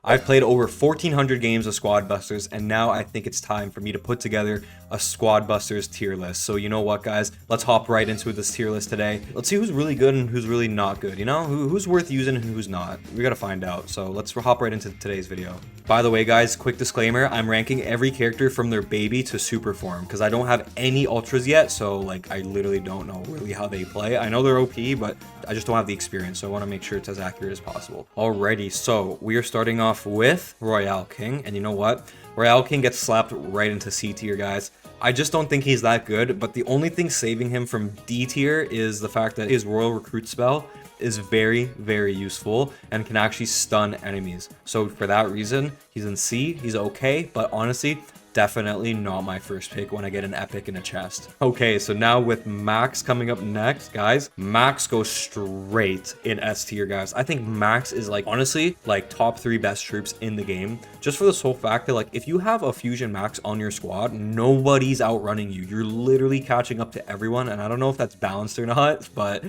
I've played over 1,400 games of Squad Busters, and now I think it's time for me to put together a Squad Busters tier list. So you know what, guys? Let's hop right into this tier list today. Let's see who's really good and who's really not good. You know, who's worth using and who's not. We gotta find out. So let's hop right into today's video. By the way, guys, quick disclaimer: I'm ranking every character from their baby to super form because I don't have any ultras yet. So like, I literally don't know really how they play. I know they're OP, but I just don't have the experience. So I want to make sure it's as accurate as possible. Alrighty, so we are starting off with Royale King, and you know what? Royale King gets slapped right into C tier, guys. I just don't think he's that good, but the only thing saving him from D tier is the fact that his Royal Recruit spell is very, very useful and can actually stun enemies. So for that reason, he's in C, he's okay, but honestly, definitely not my first pick when I get an epic in a chest. Okay, so now with Max coming up next, guys, Max goes straight in S tier, guys. I think Max is like, honestly, like top 3 best troops in the game, just for the sole fact that like, if you have a Fusion Max on your squad, nobody's outrunning you. You're literally catching up to everyone, and I don't know if that's balanced or not, but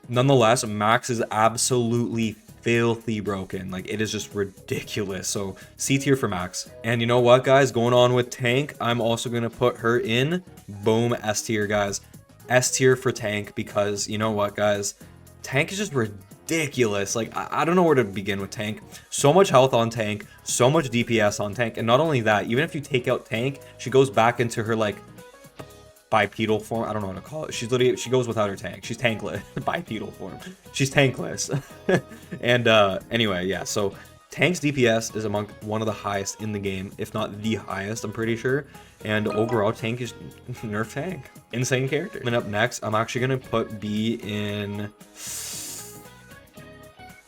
nonetheless, Max is absolutely filthy broken. Like, it is just ridiculous. So C tier for Max. And you know what, guys, going on with Tank, I'm also gonna put her in boom S tier, guys. S tier for Tank, because you know what, guys, Tank is just ridiculous. Like, I don't know where to begin with Tank. So much health on Tank, so much DPS on Tank, and not only that, even if you take out Tank, she goes back into her like bipedal form. I don't know what to call it. She's literally, she goes without her tank. She's tankless. Bipedal form. She's tankless. And anyway, yeah, so Tank's DPS is among one of the highest in the game, if not the highest, I'm pretty sure. And overall, Tank is nerf Tank. Insane character. And up next, I'm actually gonna put B in,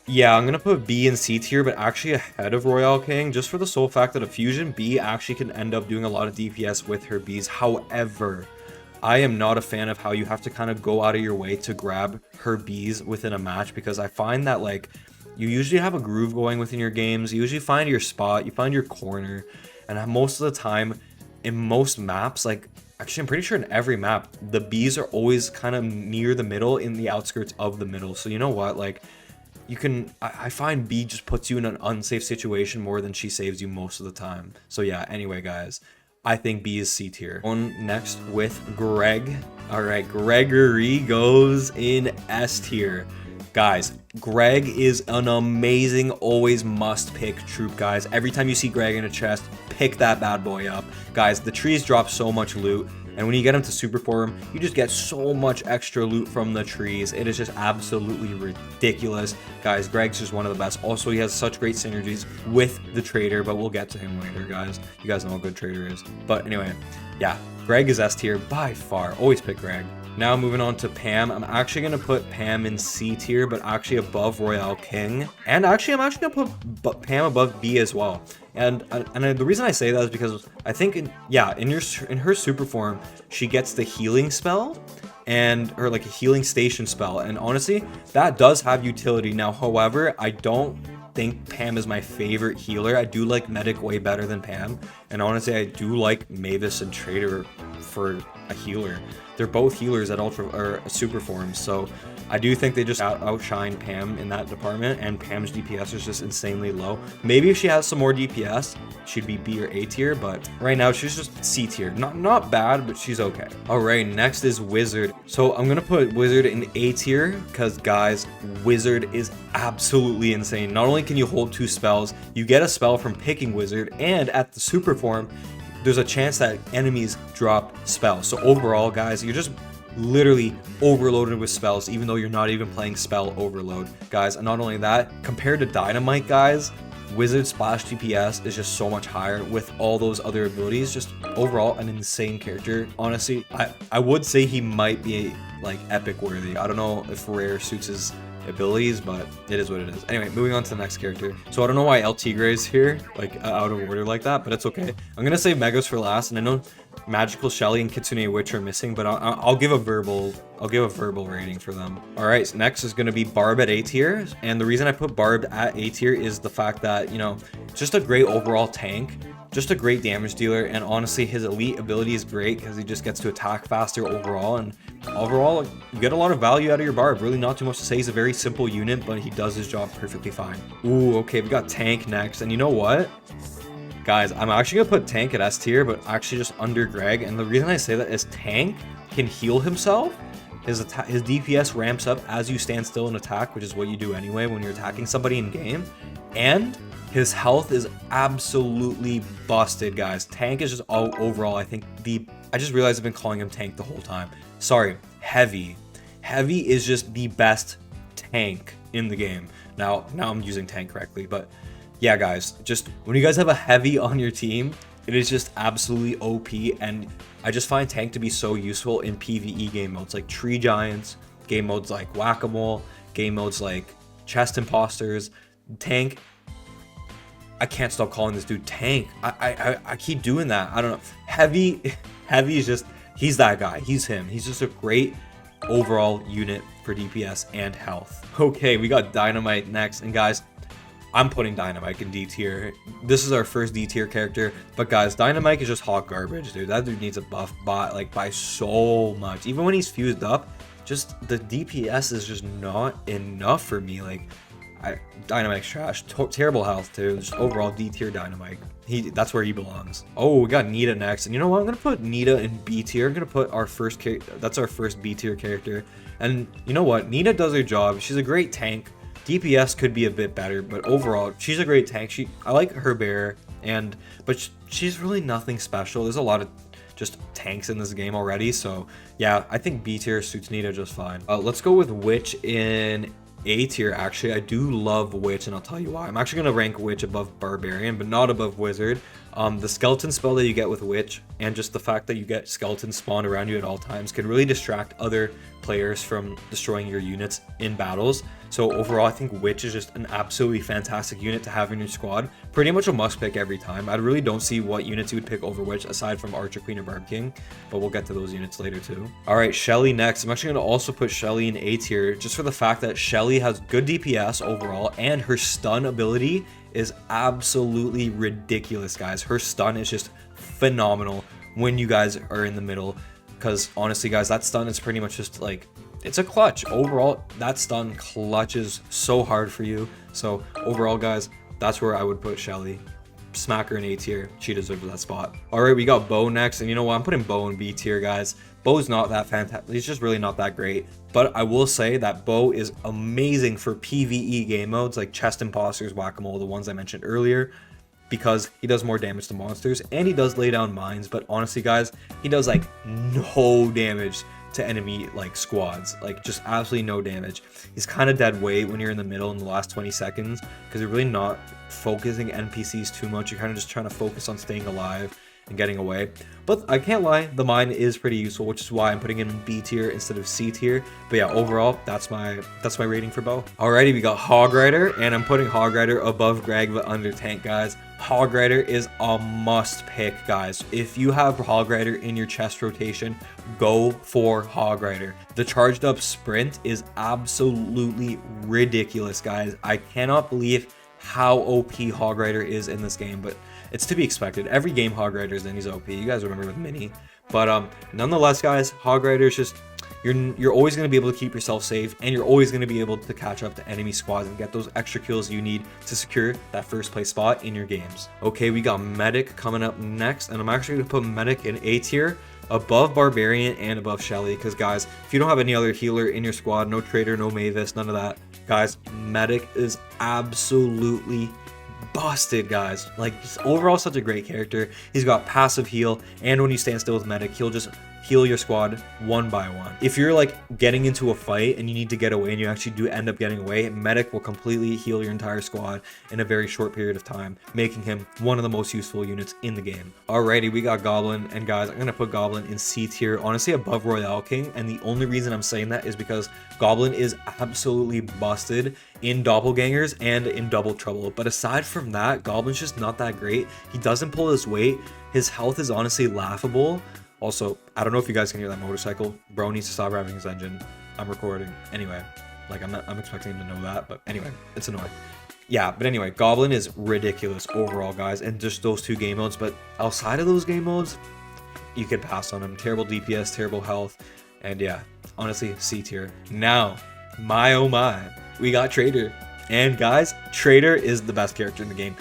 yeah, I'm gonna put B in C tier, but actually ahead of Royale King, just for the sole fact that a Fusion B actually can end up doing a lot of DPS with her Bs. However, I am not a fan of how you have to kind of go out of your way to grab her Bs within a match, because I find that like, you usually have a groove going within your games. You usually find your spot, you find your corner, and most of the time in most maps, like actually I'm pretty sure in every map, the Bs are always kind of near the middle, in the outskirts of the middle. So you know what, like, you can, I find B just puts you in an unsafe situation more than she saves you most of the time. So yeah, anyway, guys, I think B is C tier. On next with Greg. All right, Gregory goes in S tier. Guys, Greg is an amazing, always must pick troop, guys. Every time you see Greg in a chest, pick that bad boy up. Guys, the trees drop so much loot, and when you get him to super form, you just get so much extra loot from the trees. It is just absolutely ridiculous. Guys, Greg's just one of the best. Also, he has such great synergies with the trader, but we'll get to him later, guys. You guys know how good trader is. But anyway, yeah, Greg is S tier by far. Always pick Greg. Now moving on to Pam. I'm actually going to put Pam in C tier, but actually above Royale King. And actually, I'm actually going to put Pam above B as well. And the reason I say that is because I think in her super form, she gets the healing spell, or like a healing station spell. And honestly, that does have utility. Now, however, I don't think Pam is my favorite healer. I do like Medic way better than Pam. And honestly, I do like Mavis and Trader for a healer. They're both healers at ultra or super forms, so I do think they just outshine Pam in that department, and Pam's DPS is just insanely low. Maybe if she has some more DPS, she'd be B or A tier, but right now she's just C tier. Not bad, but she's okay. All right, next is Wizard. So I'm gonna put Wizard in A tier because, guys, Wizard is absolutely insane. Not only can you hold 2 spells, you get a spell from picking Wizard, and at the super form, there's a chance that enemies drop spells. So overall, guys, you're just literally overloaded with spells, even though you're not even playing spell overload, guys. And not only that, compared to Dynamite, guys, Wizard splash DPS is just so much higher with all those other abilities. Just overall an insane character. Honestly, I would say he might be like epic worthy. I don't know if rare suits his abilities, but it is what it is. Anyway, moving on to the next character. So I don't know why El Tigre is here, like out of order like that, but it's okay. I'm gonna save Megos for last, and I know Magical Shelly and Kitsune Witch are missing, but I'll give a verbal rating for them. All right, so next is gonna be Barb at A tier, and the reason I put Barb at A tier is the fact that, you know, just a great overall tank. just a great damage dealer, and honestly his elite ability is great because he just gets to attack faster overall, and overall you get a lot of value out of your Barb. Really not too much to say. He's a very simple unit, but he does his job perfectly fine. Ooh, okay, we got Tank next, and you know what? Guys, I'm actually gonna put Tank at S tier, but actually just under Greg, and the reason I say that is Tank can heal himself. His DPS ramps up as you stand still and attack, which is what you do anyway when you're attacking somebody in game. And his health is absolutely busted, guys. Tank is just overall, I think I just realized I've been calling him Tank the whole time. Sorry, Heavy. Heavy is just the best tank in the game. Now I'm using tank correctly, but yeah, guys, just when you guys have a Heavy on your team, it is just absolutely OP, and I just find Tank to be so useful in PvE game modes like Tree Giants, game modes like Whack-A-Mole, game modes like Chest Imposters. Tank, I can't stop calling this dude Tank. I keep doing that. I don't know. Heavy is just, he's that guy. He's him. He's just a great overall unit for DPS and health. Okay, we got Dynamite next, and guys, I'm putting Dynamite in D tier. This is our first D tier character, but guys, Dynamite is just hot garbage, dude. That dude needs a buff by so much. Even when he's fused up, just the DPS is just not enough for me. Like, Dynamite's trash. Terrible health too. Just overall D tier Dynamite. That's where he belongs. Oh, we got Nita next, and you know what? I'm gonna put Nita in B tier. I'm gonna put our first that's our first B tier character. And you know what? Nita does her job. She's a great tank. DPS could be a bit better, but overall, she's a great tank. I like her bear, but she's really nothing special. There's a lot of just tanks in this game already, so yeah, I think B tier suits Nita just fine. Let's go with Witch in A tier. Actually, I do love Witch, and I'll tell you why. I'm actually gonna rank Witch above Barbarian, but not above Wizard. The skeleton spell that you get with Witch, and just the fact that you get skeletons spawned around you at all times, can really distract other players from destroying your units in battles. So overall, I think Witch is just an absolutely fantastic unit to have in your squad. Pretty much a must pick every time. I really don't see what units you would pick over Witch aside from Archer Queen or Barb King, but we'll get to those units later too. All right, Shelly next. I'm actually going to also put Shelly in A tier just for the fact that Shelly has good DPS overall, and her stun ability is absolutely ridiculous, guys. Her stun is just phenomenal when you guys are in the middle, because honestly, guys, that stun is pretty much just like, it's a clutch. Overall, that stun clutches so hard for you. So overall, guys, that's where I would put Shelly. Smack her in A tier. She deserves that spot. All right, we got Bo next, and you know what? I'm putting Bo in B tier, guys. Bo's not that fantastic. He's just really not that great. But I will say that Bo is amazing for PvE game modes like Chest Imposters, Whack-A-Mole, the ones I mentioned earlier, because he does more damage to monsters, and he does lay down mines. But honestly, guys, he does like no damage to enemy like squads, like just absolutely no damage. He's kind of dead weight when you're in the middle in the last 20 seconds, because you're really not focusing NPCs too much. You're kind of just trying to focus on staying alive and getting away. But I can't lie, the mine is pretty useful, which is why I'm putting him in B tier instead of C tier. But yeah, overall, that's my rating for Bo. Alrighty, we got Hog Rider, and I'm putting Hog Rider above Greg but under Tank, guys. Hog Rider is a must pick, guys. If you have Hog Rider in your chest rotation, go for Hog Rider. The charged up sprint is absolutely ridiculous, guys. I cannot believe how OP Hog Rider is in this game, but it's to be expected. Every game Hog Rider is in, he's OP. You guys remember with Mini. But nonetheless, guys, Hog Rider is just, you're always going to be able to keep yourself safe, and you're always going to be able to catch up to enemy squads and get those extra kills you need to secure that first place spot in your games. Okay, we got Medic coming up next, and I'm actually going to put Medic in A tier above Barbarian and above Shelly, because guys, if you don't have any other healer in your squad, no Trader, no Mavis, none of that, guys, Medic is absolutely busted, guys. Like, just overall such a great character. He's got passive heal, and when you stand still with Medic, he'll just heal your squad one by one. If you're like getting into a fight and you need to get away and you actually do end up getting away, Medic will completely heal your entire squad in a very short period of time, making him one of the most useful units in the game. Alrighty, we got Goblin, and guys, I'm gonna put Goblin in C tier, honestly above Royale King, and the only reason I'm saying that is because Goblin is absolutely busted in Doppelgangers and in Double Trouble. But aside from that, Goblin's just not that great. He doesn't pull his weight. His health is honestly laughable. Also, I don't know if you guys can hear that motorcycle. Bro needs to stop revving his engine. I'm recording. Anyway, like I'm expecting him to know that, but anyway, it's annoying. Yeah, but anyway, Goblin is ridiculous overall, guys, and just those 2 game modes. But outside of those game modes, you could pass on him. Terrible DPS, terrible health, and yeah, honestly, C tier. Now, my oh my, we got Trader. And guys, Trader is the best character in the game.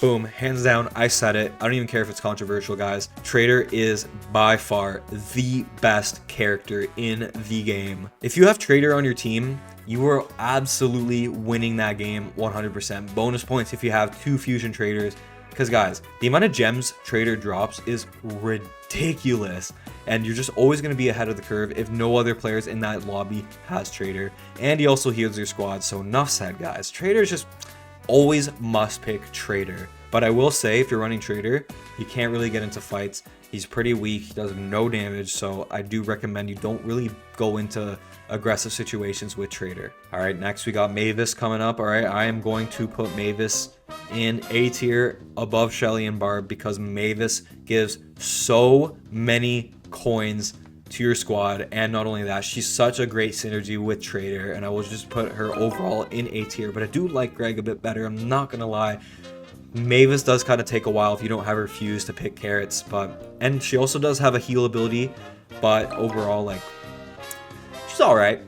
Boom, hands down, I said it. I don't even care if it's controversial, guys. Trader is by far the best character in the game. If you have Trader on your team, you are absolutely winning that game 100%. Bonus points if you have 2 fusion traders. Because guys, the amount of gems Trader drops is ridiculous. And you're just always going to be ahead of the curve if no other players in that lobby has Trader. And he also heals your squad. So enough said, guys. Trader is just always must pick Trader. But I will say, if you're running Trader, you can't really get into fights. He's pretty weak. He does no damage. So I do recommend you don't really go into aggressive situations with Trader. All right, next we got Mavis coming up. All right, I am going to put Mavis in A tier above Shelly and Barb because Mavis gives so many coins to your squad, and not only that, she's such a great synergy with Trader, and I will just put her overall in A tier. But I do like Greg a bit better, I'm not gonna lie. Mavis does kind of take a while if you don't have her fuse to pick carrots, and she also does have a heal ability, but overall, like, she's alright.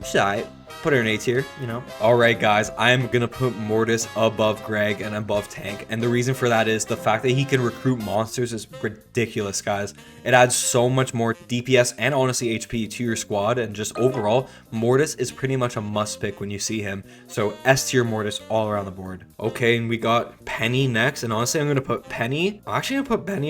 Put her in A tier, you know. Alright guys, I'm gonna put Mortis above Greg and above Tank, and the reason for that is the fact that he can recruit monsters is ridiculous, guys. It adds so much more DPS and honestly HP to your squad, and just overall, Mortis is pretty much a must pick when you see him. So S tier Mortis all around the board. Okay, and we got Penny next, and honestly I'm gonna put Penny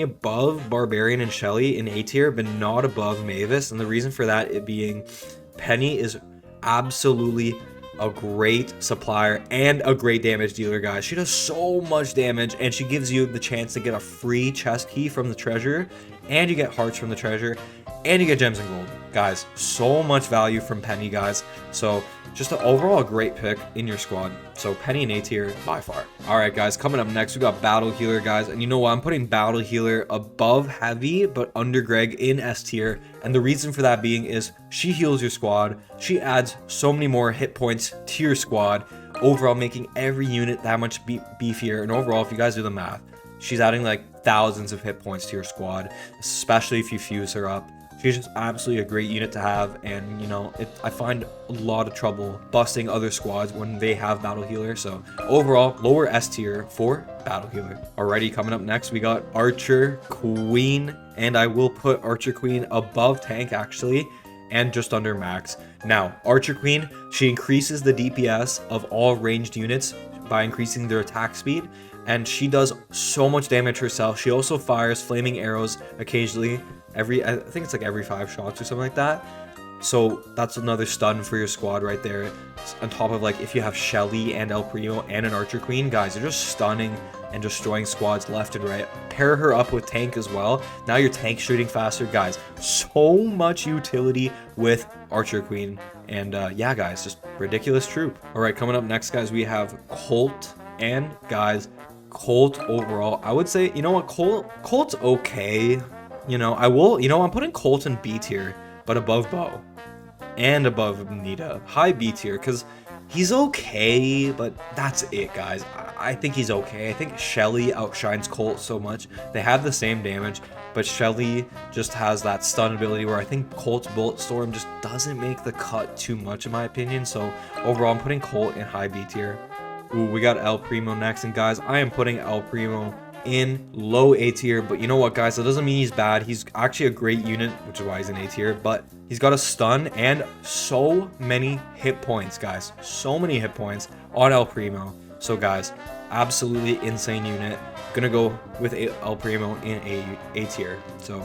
above Barbarian and Shelly in A tier, but not above Mavis, and the reason for that it being Penny is absolutely a great supplier and a great damage dealer, guys. She does so much damage, and she gives you the chance to get a free chest key from the treasure, and you get hearts from the treasure, and you get gems and gold. Guys, so much value from Penny, guys. So just an overall great pick in your squad. So Penny and A tier by far. All right, guys, coming up next, we got Battle Healer, guys. And you know what? I'm putting Battle Healer above Heavy, but under Greg in S tier. And the reason for that being is she heals your squad. She adds so many more hit points to your squad, overall making every unit that much beefier. And overall, if you guys do the math, she's adding like thousands of hit points to your squad, especially if you fuse her up. She's just absolutely a great unit to have, and you know, I find a lot of trouble busting other squads when they have Battle Healer. So overall, lower S tier for Battle Healer. Alrighty, coming up next, we got Archer Queen, and I will put Archer Queen above Tank actually, and just under Max. Now, Archer Queen, she increases the DPS of all ranged units by increasing their attack speed, and she does so much damage herself. She also fires flaming arrows occasionally. I think it's like every 5 shots or something like that. So that's another stun for your squad right there. On top of, like, if you have Shelly and El Primo and an Archer Queen, guys, you're just stunning and destroying squads left and right. Pair her up with Tank as well. Now your Tank shooting faster, guys. So much utility with Archer Queen. And yeah, guys, just ridiculous troop. All right, coming up next, guys, we have Colt. And guys, Colt overall, I would say, you know what, Colt's okay. You know, I'm putting Colt in B tier, but above Bo and above Nita. High B tier, because he's okay, but that's it, guys. I think he's okay. I think Shelly outshines Colt so much. They have the same damage, but Shelly just has that stun ability where I think Colt's Bullet Storm just doesn't make the cut too much, in my opinion. So overall, I'm putting Colt in high B tier. Ooh, we got El Primo next, and guys, I am putting El Primo in low A tier, but you know what, guys, that doesn't mean he's bad. He's actually a great unit, which is why he's in A tier, but he's got a stun and so many hit points, guys. So many hit points on El Primo. So guys, absolutely insane unit. Gonna go with El Primo in A tier. So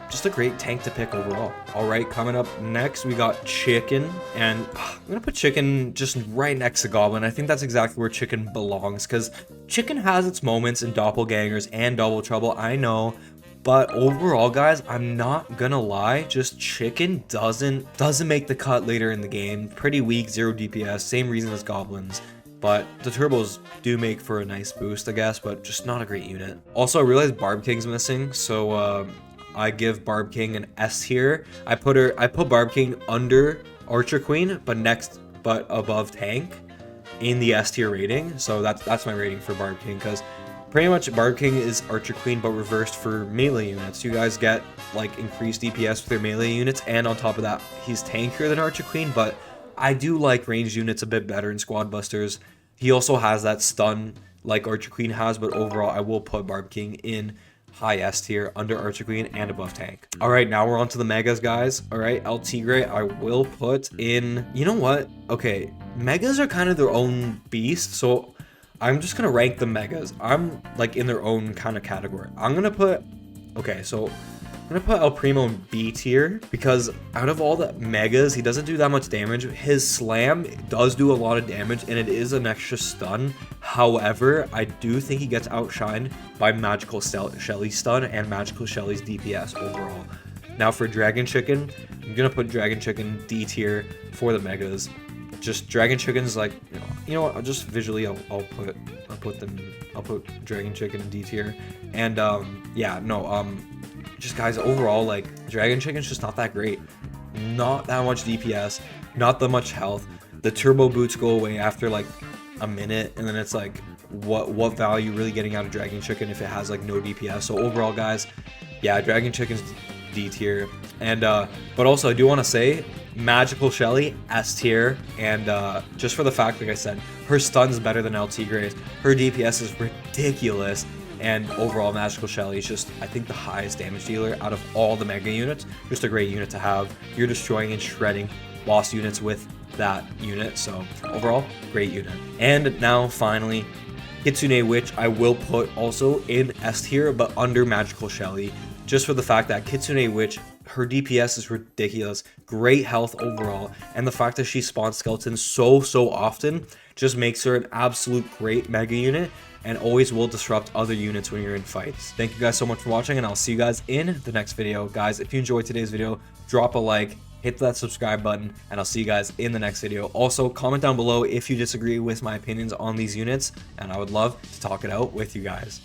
just a great tank to pick overall. All right, coming up next, we got Chicken, and I'm gonna put Chicken just right next to Goblin. I think that's exactly where Chicken belongs, because Chicken has its moments in Doppelgangers and Double Trouble, I know, but overall, guys, I'm not gonna lie, just Chicken doesn't make the cut later in the game. Pretty weak, 0 DPS, same reason as Goblins. But the turbos do make for a nice boost, I guess, but just not a great unit. Also, I realized Barb King's missing, so I give Barb King an S tier. I put Barb King under Archer Queen, but above Tank. in the S tier rating. So that's my rating for Barb King, because pretty much Barb King is Archer Queen but reversed for melee units. You guys get like increased DPS with your melee units, and on top of that, he's tankier than Archer Queen, but I do like ranged units a bit better in Squad Busters. He also has that stun like Archer Queen has, but overall I will put Barb King in high S tier, under Archer Queen, and above tank. All right, now we're on to the megas, guys. All right, El Tigre I will put in, you know what? Okay, megas are kind of their own beast, so I'm just gonna rank the megas. I'm like in their own kind of category. I'm gonna put, okay, so I'm gonna put El Primo in B tier, because out of all the megas, he doesn't do that much damage. His slam does do a lot of damage, and it is an extra stun. However, I do think he gets outshined by Magical Shelly's stun and Magical Shelly's DPS overall. Now for Dragon Chicken, I'm gonna put Dragon Chicken D tier for the megas. Just Dragon Chicken's like, you know what? Just visually, I'll put Dragon Chicken in D tier, and yeah, no, just guys, overall, like, Dragon Chicken's just not that great. Not that much DPS, not that much health. The turbo boots go away after like a minute, and then it's like, what value really getting out of Dragon Chicken if it has like no DPS? So overall, guys, yeah, Dragon Chicken's D tier. And but also I do want to say Magical Shelly S tier, and just for the fact, like I said, her stun's better than El Tigre's. Her DPS is ridiculous. And overall, Magical Shelly is just, I think, the highest damage dealer out of all the mega units. Just a great unit to have. You're destroying and shredding boss units with that unit. So overall, great unit. And now finally, Kitsune Witch I will put also in S tier, but under Magical Shelly, just for the fact that Kitsune Witch, her DPS is ridiculous, great health overall, and the fact that she spawns skeletons so often just makes her an absolute great mega unit, and always will disrupt other units when you're in fights. Thank you guys so much for watching, and I'll see you guys in the next video. Guys, if you enjoyed today's video, drop a like, hit that subscribe button, and I'll see you guys in the next video. Also, comment down below if you disagree with my opinions on these units, and I would love to talk it out with you guys.